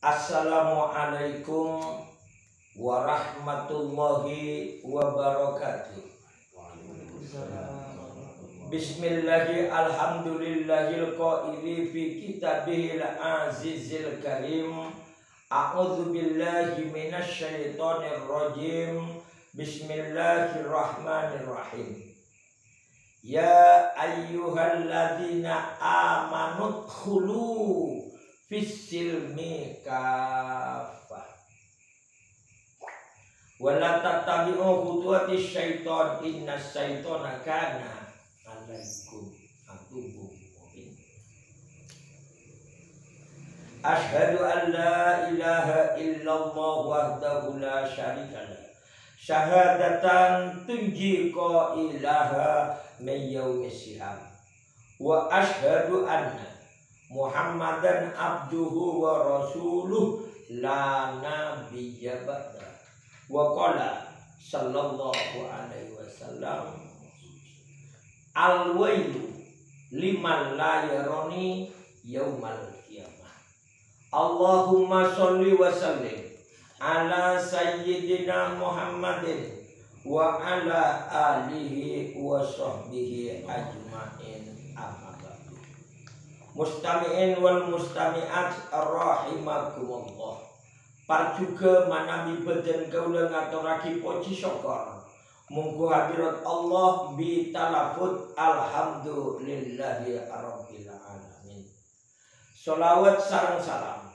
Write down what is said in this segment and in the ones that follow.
Assalamualaikum warahmatullahi wabarakatuh. Bismillahi alhamdulillahil qaili fi kitabihil azizil karim. A'udzu billahi minasy syaithanir rajim. Bismillahirrahmanirrahim. Ya ayyuhalladzina amanu dkhulu fis-silmi kafah wala tattabi'u khutuwatis syaiton innas syaitona kana 'alaikum aduwwun mubin. Asyhadu an la ilaha illallah wahdahu la syarika lah syahadatan tunji qailaha min yaumis syihab wa asyhadu anna Muhammadan abduhu wa rasuluh la nabiyya ba'da wa qala sallallahu alaihi wasallam al-wailu liman la yarani yaumal qiyamah. Allahumma sholli wa sallim ala sayyidina Muhammadin wa ala alihi wa sahbihi ajma'in. Mustami'in wal mustami'at rahimakumullah. Parjuga manami beden kaula ngaturake puji syukur munggu hadirat Allah bi talafut alhamdulillahi rabbil alamin. Sholawat sareng salam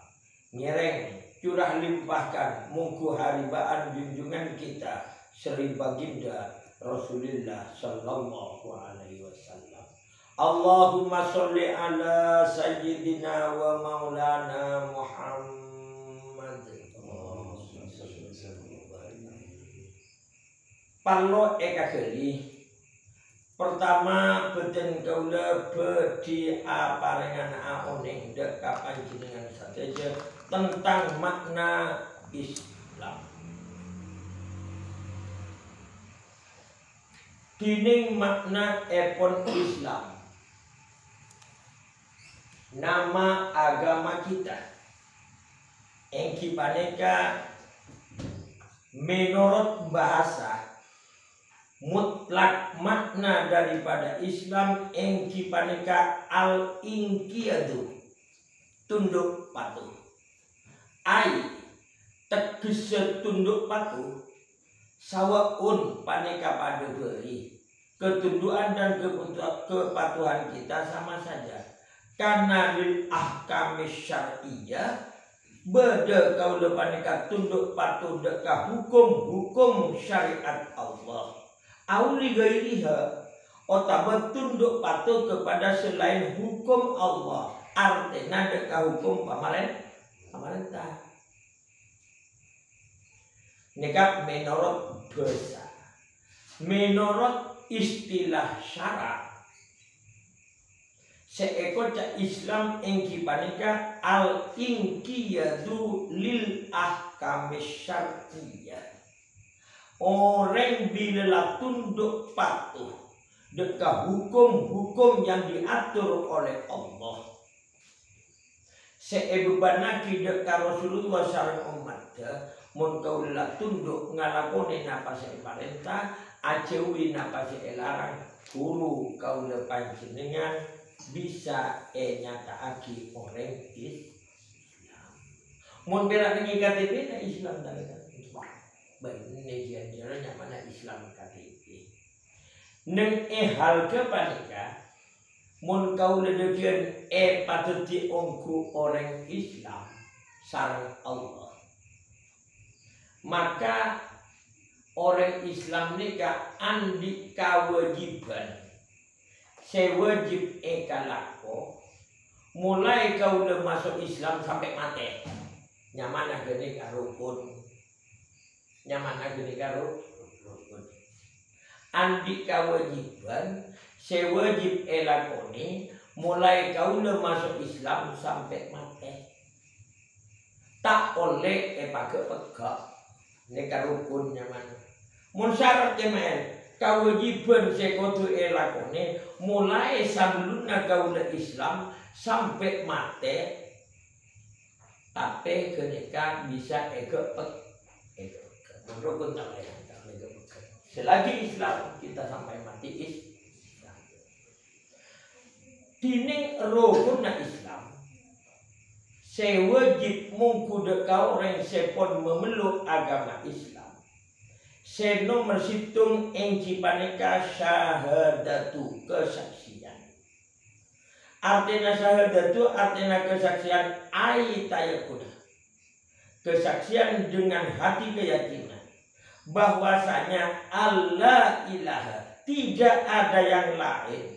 ngiring curah limpahkan munggu haribaan junjungan kita Sri Baginda Rasulullah sallallahu alaihi wasallam. Allahumma sholli ala sayyidina wa maulana Muhammad. Parlo ekakeli pertama beden kaula bedi aparengan aoning dek kapanjenengan saja tentang makna Islam. Dining makna epon Islam, nama agama kita engki paneka menurut bahasa mutlak makna daripada Islam engki paneka al-inqiyadu tunduk patuh. Ai tegese tunduk patuh sawaun paneka pada beri ketundukan dan kepatuhan kita sama saja. Karena lil ahkamis syar'iyyah beda kaula paneka tunduk patuh deka hukum syariat Allah. Auli gairiha otabat tunduk patuh kepada selain hukum Allah. Artinya deka hukum pemerintah. Nekap menurut bahasa, menurut istilah syarak seekor Islam engki panika al-inqiyadu lil ahkamis syar'iyyah. Orang bila tunduk patuh dekat hukum-hukum yang diatur oleh Allah. Seebebanaki dekat Rasulullah sallallahu alaihi wasallam mun kaula tunduk ngalakoni napa sae parentah ajewi napa sae larang guru kaula panjenengan bisa nyataake orang Islam. Mun bela dengan KTP na Islam talaga. Baik ini jalannya mana Islam KTP. Neng hal kepanika mun kaula dekeun patut diongku orang Islam sareng Allah. Maka orang Islam nika andi kewajiban sewajib ekalako mulai kaula masuk Islam sampai mati nyaman agene karo rukun andi kewajiban sewajib elakoni mulai kaula masuk Islam sampai mati tak oleh pegak neka rukun nyaman. Mun syarat kemen kewajiban sekutu elakone mulai sebelumna kaula Islam sampai mati tapi ketika bisa ego menurut selagi Islam kita sampai mati Islam. Dining rukun Islam sewajib mungkude kau orang sepon memeluk agama Islam. Nomor situng engci paneka syahadatu kesaksian. Artinya syahadatu artinya kesaksian ayatayakuna. Kesaksian dengan hati keyakinan bahwasanya Allah ilaha, tidak ada yang lain,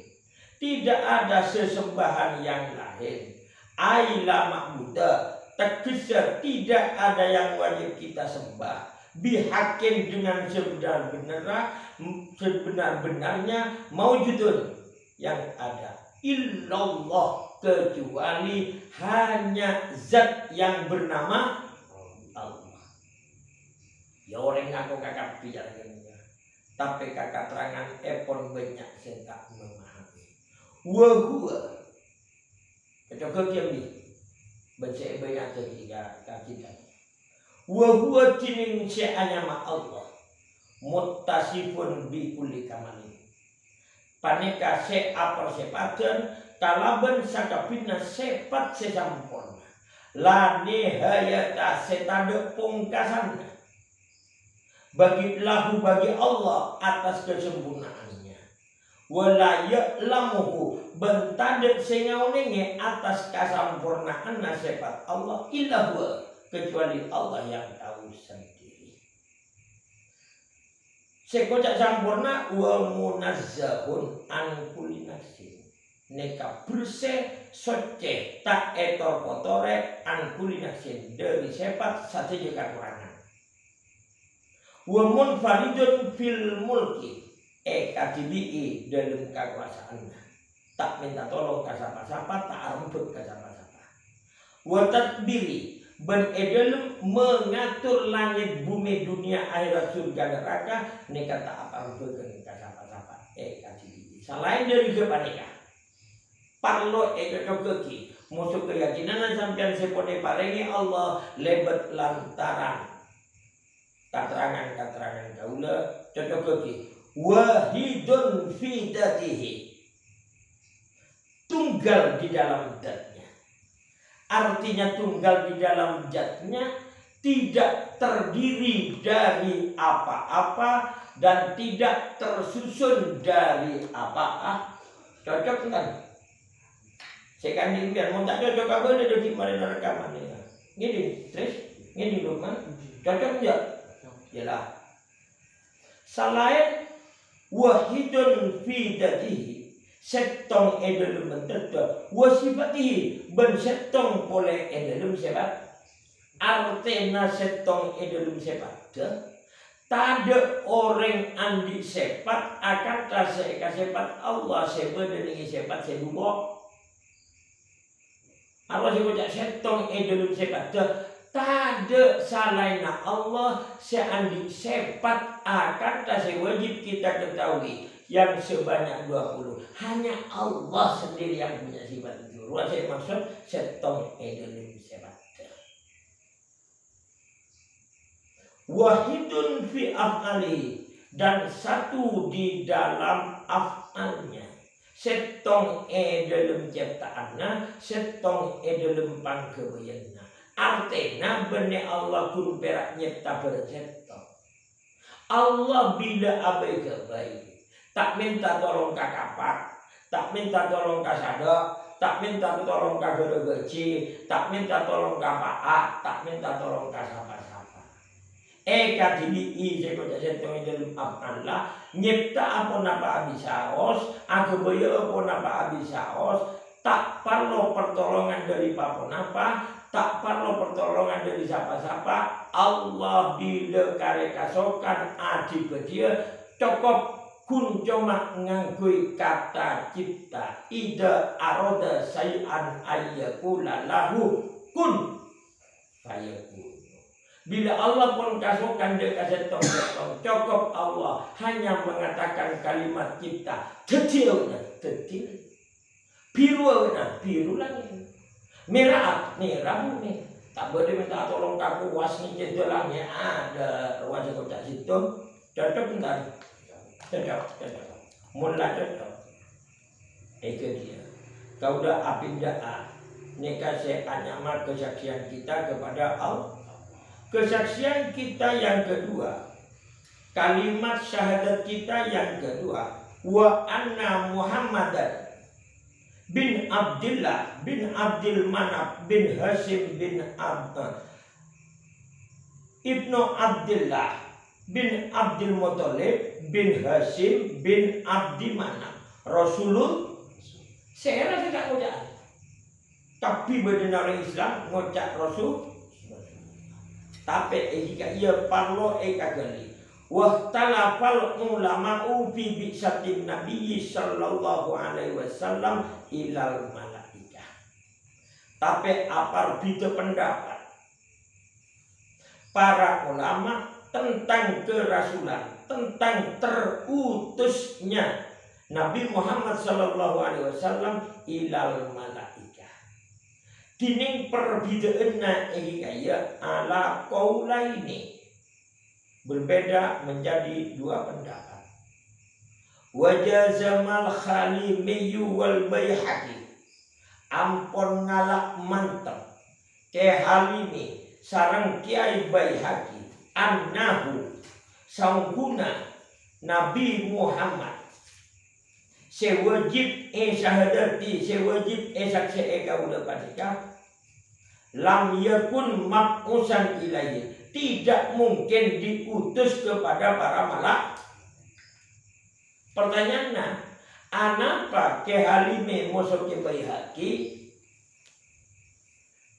tidak ada sesembahan yang lain. Aila ma'budah, tegasnya tidak ada yang wajib kita sembah. Bihakin dengan sebenar-benarnya maujudun yang ada illallah, kecuali hanya zat yang bernama Allah. Ya orang ngaku kakak bicaranya, tapi kakak terangan epon banyak saya tak memahami. Wahua kecokok yang di baca banyak ketiga kita. Wahua tining sya'anya ma Allah muttasifun bi kulli kamalin. Paneka se'apar sepatan kalaban sakapina sepat sesampurna. La nihayata setade pungkasannya bagi Allah atas kesempurnaannya. Wala ya'lamuhu bentade sengaunenge atas kesampurnaan sepat Allah illa huwa, kecuali Allah yang tahu sendiri. Sekocak sampurna wa munazzahun an kulli nafsin. Neka bersih soce tak etor kotore an kulli nafsin dari sepat satu juga kurangan. Wa munfaridun fil mulki katibii dalam kekuasaannya. Tak minta tolong ke siapa-siapa, tak rembut ke siapa-siapa. Wa tadbiri ben edel mengatur langit bumi dunia akhirat surga neraka neka tak apa berkenan siapa-siapa katibii. Selain dari kepanika parlo keki musuh keyakinan sampean sepone parengi Allah lebet lantaran katerangan kaula cocok keki wahidun fi datihi, tunggal di dalam zatnya. Artinya tunggal di dalam zatnya, tidak terdiri dari apa-apa dan tidak tersusun dari apa-apa. Cocok kan? Saya kan biar mau tak cocok apa udah di mana rekaman ini. Gini, terus gini Lukman, cocok enggak? Yalah. Selain wahidun fi datihi, setong edalum menteta wasifatihi ben setong pole edalum sebat. Artena setong edalum sebat. Tade orang andi sepat akan kasih sepat Allah sebenarnya sepat sebuah. Allah sebut setong edalum sepat. Tade salaina Allah seandi sepat akan kasih wajib kita ketahui yang sebanyak 20. Hanya Allah sendiri yang punya sifat itu. Ruas saya maksud setong edalum sepat. Wahidun fi af'ali, dan satu di dalam af'alnya. Setong edalum ciptaannya, setong edalum pangkebayannya. Artinya benih Allah kun perak nyipta bercipta. Allah bila abai kebaik, tak minta tolong ke kapak, tak minta tolong ke sadok, tak minta tolong ke gergaji, tak minta tolong ke paak, tak minta tolong ke siapa-siapa. Kadili saya kata setong dalam Allah nyipta apa napa abisaos, aku bayar apa napa abisaos, tak perlu pertolongan dari apa, tak perlu pertolongan dari siapa-siapa. Allah bila kare kasokan adibadia cukup kun cuma ngangkui kata cipta ida aroda sayan ayyakula lahu kun fayakun. Bila Allah pun kasokan dia kasih tong cukup Allah hanya mengatakan kalimat cipta kecil, biru biru lagi. Merah bumi, tak boleh minta tolong kaku was nih jalannya ada ruang kota situ cocok enggak cocok mulai cocok itu dia kau udah apindah nikah seanyamal kesaksian kita kepada Allah. Kesaksian kita yang kedua, kalimat syahadat kita yang kedua, wa anna Muhammadan bin Abdullah bin Abdul Manaf bin Hashim bin Ibnu Abdullah bin Abdul Muthalib bin Hashim bin Abdi Manaf Rasulullah. Saya rasa tak ngucap, tapi benar Islam ngucap Rasul. Tapi jika ia parlo kageli. Wahtalafal ulama'u fi bi'satin Nabi sallallahu alaihi wasallam ilal malaikah. Tapi apa berbeda pendapat para ulama tentang kerasulan, tentang terutusnya Nabi Muhammad sallallahu alaihi wasallam ilal malaikah. Dining perbedaanna kaya ala qaulaini. Berbeda menjadi dua pendapat. Wajazamal Khalimi wal Baihaqi. Ampun ngalak mantep ke Halimi sareng Kiai Baihaqi annahu saungkuna Nabi Muhammad sewajib syahadati sewajib saksi kaula panika lam yakun mab'usan ilaihi, tidak mungkin diutus kepada para malaikat. Pertanyaannya, anapa ke Halime Musa ke Baihaqi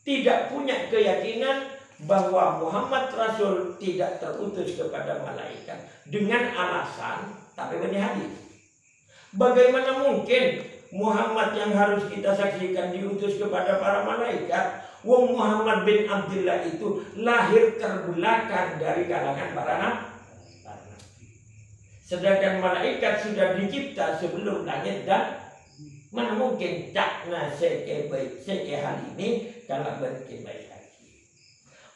tidak punya keyakinan bahwa Muhammad Rasul tidak terutus kepada malaikat dengan alasan tapi benih hadis. Bagaimana mungkin Muhammad yang harus kita saksikan diutus kepada para malaikat? Wong Muhammad bin Abdullah itu lahir terbelakang dari kalangan para nabi. Sedangkan malaikat sudah dicipta sebelum langit dan mana mungkin cakna seke hal ini kalau berkebaik lagi.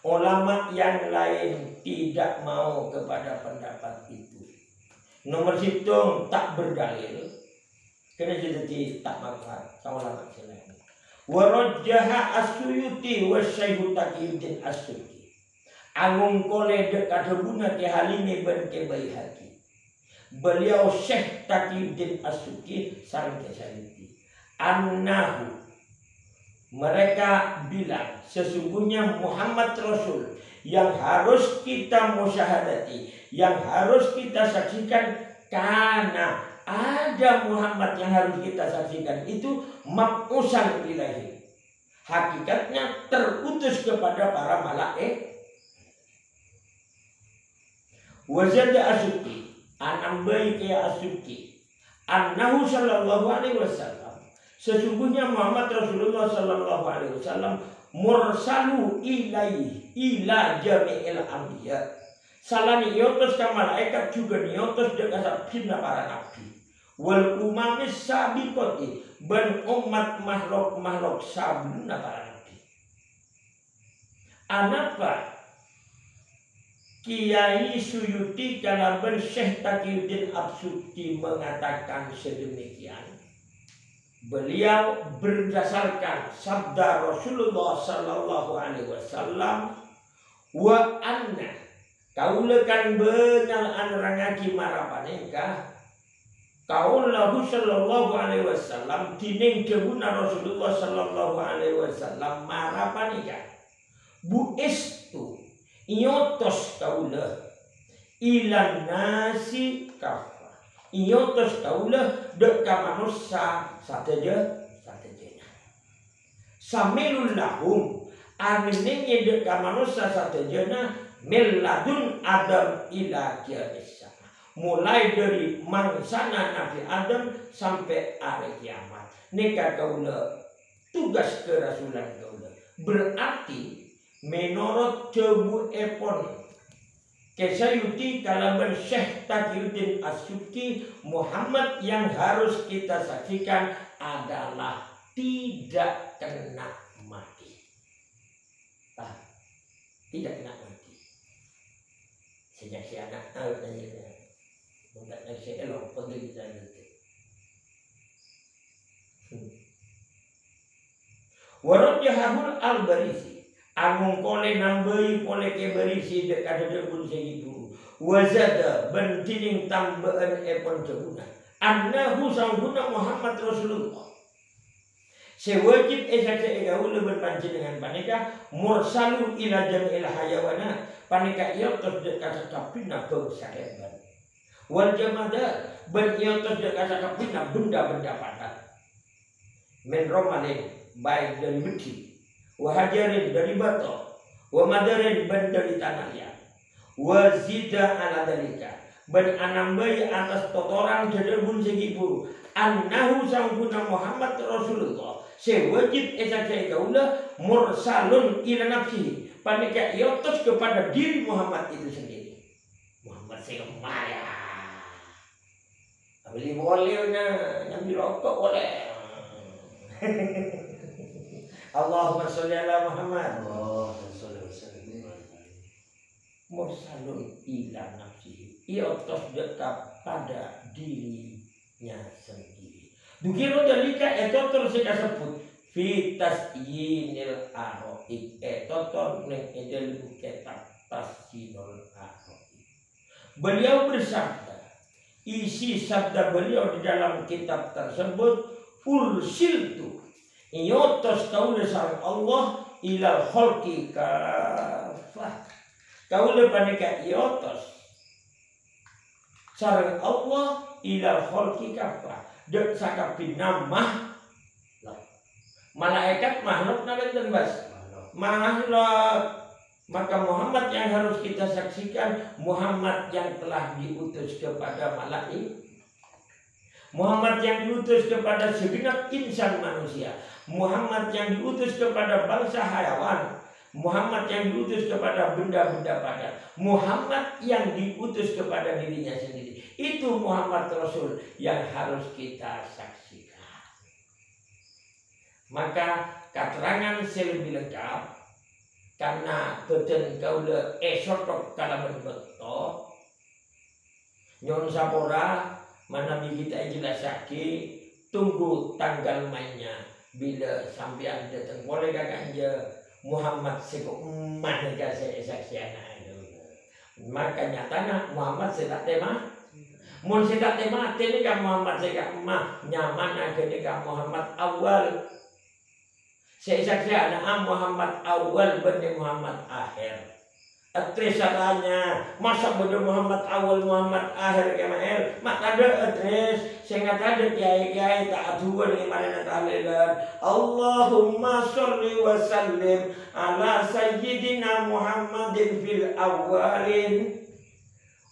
Ulama yang lain tidak mau kepada pendapat itu. Nomor hitung tak berdalil. Kena jadi tak manfaat. Kamu lama selain. Warajjaha As-Suyuti wa Syaihu Taqiyuddin As-Suyuti. Angung kole dekat hubungan ke Halime bin ke Baihaqi. Beliau Syekh Taqiyuddin As-Suyuti sareng ke Syaihu. Annahu mereka bilang sesungguhnya Muhammad Rasul yang harus kita musyahadati, yang harus kita saksikan karena ada Muhammad yang harus kita saksikan itu mab'usan ilahi. Hakikatnya terutus kepada para malaikat. Wazada As-Suyuti anambai ke As-Suyuti annahu sallallahu alaihi wasallam sesungguhnya Muhammad Rasulullah sallallahu alaihi wasallam mursalu ilaihi ila jami'il anbiya. Salani iotos ka malaikat juga niotos dekat sabina para nabi. Wal umamis sabiqati ban umat makhluk sabuna para nabi. Anapa Kiai Suyuti kalaban Syekh Taqiyuddin As-Suyuti mengatakan sedemikian? Beliau berdasarkan sabda Rasulullah sallallahu alaihi wasallam wa anna kaulakan benyal anerangaki marapanengka kaulahu sallallahu alaihi wasallam tining kebuna Rasulullah sallallahu alaihi wasallam marapanengka buistu iotos kaulah ilan nasi kafa iotos kaulah deka manusia satejana samilul lahum aminnya deka manusia satejana miladun Adam ila kiamis, mulai dari mangsana Nabi Adam sampai hari kiamat. Nika kaula tugas kerasulan kaula berarti menurut cebu epon Kesayuti kalaban Syekh Taqiyuddin As-Suyuti Muhammad yang harus kita saksikan adalah tidak kena mati. tidak nak mati. Sejak si anak tahu tanya, bukan nak si elok pun dia bisa nanti. Warajahul al-Barisi, agung kole nambai kole ke Barisi dekat ada pun segitu. Wazada bentining tambahan epon jaguna. Annahu sanguna Muhammad Rasulullah. Sewajib esake gaul berpanjenengan panika mursalun ila jamil hayawana panika ieu tos dekat kapina bangsa hebat. Wal jamada ban ieu tos dekat kapina benda-benda padat. Men romalin baik dari besi, wa hajarin dari batu, wa madarin ban dari tanah liat. Wa zida ala dalika ban anambai atas totoran jadabun segi buru. Annahu sanguna Muhammad Rasulullah. Sewajib esake gaula mursalun ila nafsihi panika yotos kepada diri Muhammad itu sendiri. Muhammad semaya beli boleh nyambi rokok boleh. Allahumma sholli ala Muhammad. Mursalun ila nafsihi yotos dekat pada dirinya sendiri. Dukiro dalika etotor sing kasebut fitas yinil aroik etotor neng edel kitab tasjinul aroik. Beliau bersabda, isi sabda beliau di dalam kitab tersebut ursiltu iotos kaula sareng Allah ilal khalqi kafah. Kaula panika iotos sareng Allah ilal khalqi kafah. Dek sakapin nama malaikat makhluk nabenten bas makhluk. Maka Muhammad yang harus kita saksikan Muhammad yang telah diutus kepada malaikat, Muhammad yang diutus kepada segenap insan manusia, Muhammad yang diutus kepada bangsa hayawan, Muhammad yang diutus kepada benda-benda padat, Muhammad yang diutus kepada dirinya sendiri. Itu Muhammad Rasul yang harus kita saksikan. Maka keterangan lebih lengkap karena beten kaula esotok kalaban beto nyon sapora manami kita jelasake tunggu tanggal mainnya bila sampean datang boleh ganja Muhammad seko mana saya saksiana. Maka nyatana Muhammad sedak tema mun sedak tema tene ka Muhammad sedak mah nyaman agene ka Muhammad awal. Saya saksiana Muhammad awal bener Muhammad akhir. Adres salahnya masa bener Muhammad awal Muhammad akhir kemael mak ada adres sehingga ada kiai-kiai tak aduan gimana tahlilan Allahumma sholli wa sallim ala sayyidina Muhammadin fil awalin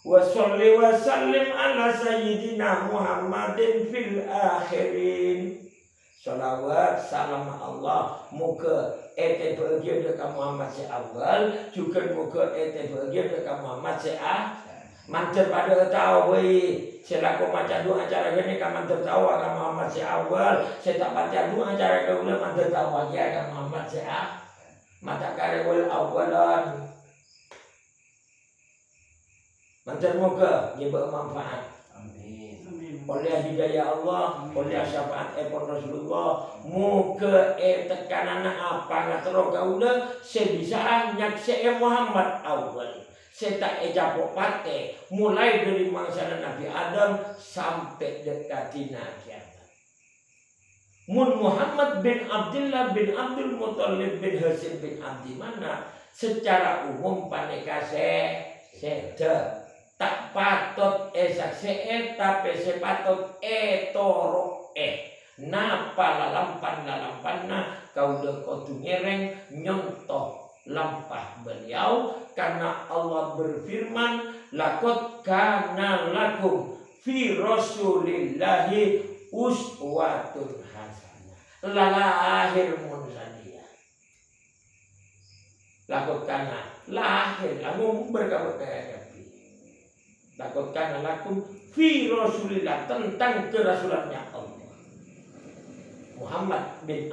wa sholli wa sallim ala sayyidina Muhammadin fil akhirin. Salawat salam Allah muka ete bahagia dekat Muhammad si awal juga muka ete bahagia dekat Muhammad si manter pada tahu selaku macam dua acara gini kan manter tahu akan Muhammad si awal saya tak baca dua acara kau boleh manter tahu aja akan Muhammad si mata karewal awalan manter muka dia bermanfaat. Oleh hidayah Allah, oleh syafaat epon Rasulullah, muka tekanan apa ngatro kaula sebisa nyaksee Muhammad awal. Seta ejapok pate mulai dari mangsa Nabi Adam sampai dekatina kiamat. Mun Muhammad bin Abdullah bin Abdul Muthalib bin Hasim bin Abdi Manaf secara umum paneka seda tak patut saksee tapi sepatut toro napa lalampan kau dekotu ngereng nyontoh lampah beliau karena Allah berfirman lakot kana lakum fi rasulillahi uswatun hasanah lahir munsadia lakot kana lahir kamu berkabar lakotkan lakum fi rasulillah tentang kerasulannya Allah Muhammad bin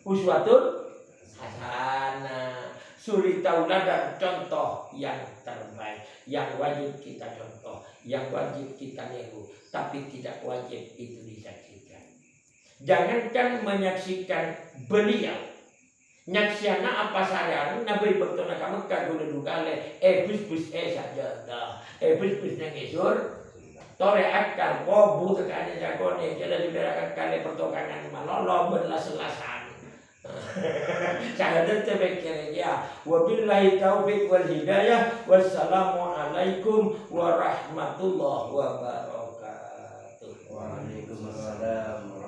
uswatun hasanah suri tauladan contoh yang terbaik, yang wajib kita contoh, yang wajib kita niru, tapi tidak wajib itu disaksikan. Jangankan menyaksikan beliau, nyaksiana apa saran nabi bertona kamu kagule dugale bus saja dah bus nangisur tore akal kobu tekane jakone jadi diberakan kali pertokangan malolo belas-lasan. Syahadat tebeknya ya. Wabillahi taufiq wal hidayah. Wassalamualaikum warahmatullahi wabarakatuh. Waalaikumsalam.